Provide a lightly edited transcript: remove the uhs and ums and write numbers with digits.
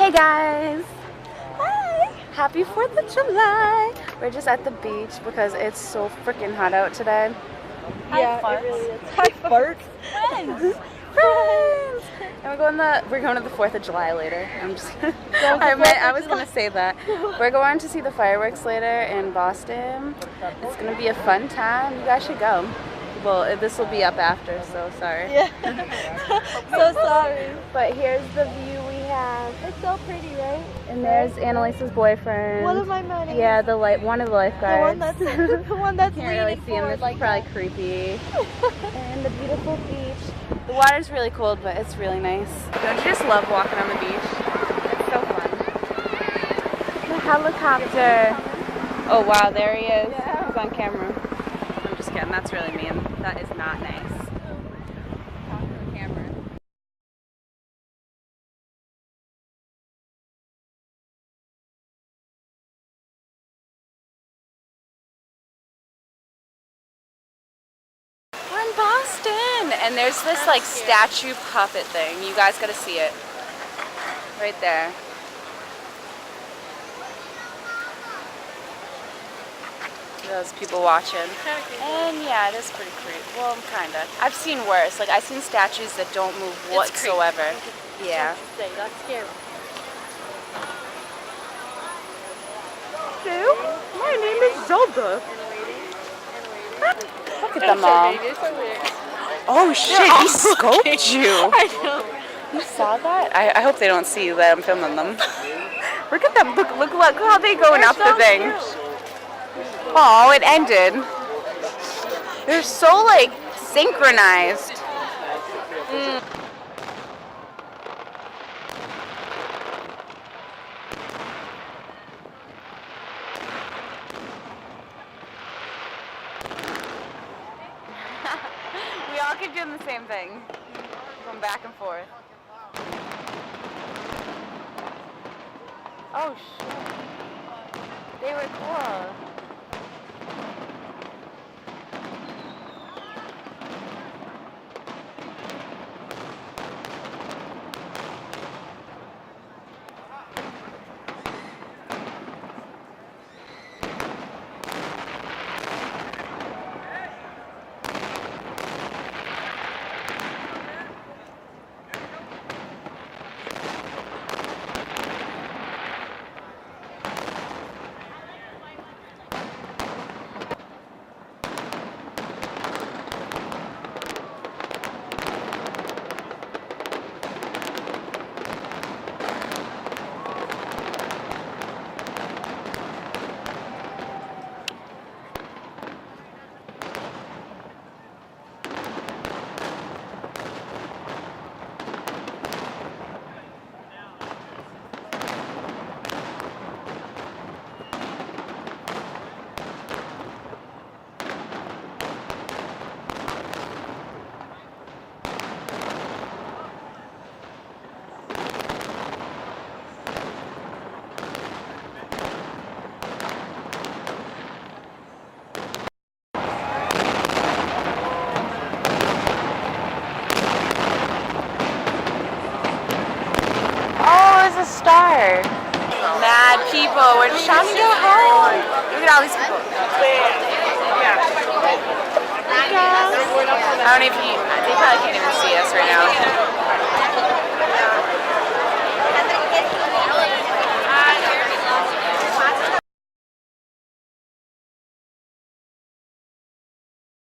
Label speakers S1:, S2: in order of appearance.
S1: Hey guys!
S2: Hi!
S1: Happy 4th of July! We're just at the beach because it's so freaking hot out today.
S2: Yeah, it really is. Hi, farts. Friends!
S1: Friends! And we're going to the 4th of July later. I'm just I was gonna say that. We're going to see the fireworks later in Boston. It's gonna be a fun time. You guys should go. Well, this will be up after, so sorry.
S2: Yeah. So sorry.
S1: But here's the view we have.
S2: It's so pretty, right?
S1: And there's Annalisa's boyfriend.
S2: What am I money?
S1: Yeah, one of the lifeguards.
S2: The one that's
S1: Can't really
S2: leaning
S1: see him.
S2: forward
S1: It's
S2: like
S1: probably
S2: that.
S1: creepy. And the beautiful beach. The water's really cold, but it's really nice. Don't you just love walking on the beach? It's so fun. The helicopter. Oh wow, there he is.
S2: Yeah.
S1: He's on camera. I'm just kidding. That's really mean. That is not nice. Talk to the camera. We're in Boston, and there's this like statue puppet thing. You guys gotta see it. Right there. Those people watching. And yeah, it is pretty creepy. Well, kinda. I've seen worse. Like I've seen statues that don't move whatsoever. Yeah.
S2: That's scary.
S1: Hello, my name is Zelda. Look at them all. Oh shit, he scoped you.
S2: I know.
S1: You saw that? I hope they don't see that I'm filming them. Look at them. Look how they going up the thing. Oh, it ended. They're so like synchronized. We all keep doing the same thing. Going back and forth. Oh shit. They were cool. Star. Mad people. We're just trying to go home. Look at all these people. I don't know if they probably can't even see us right now.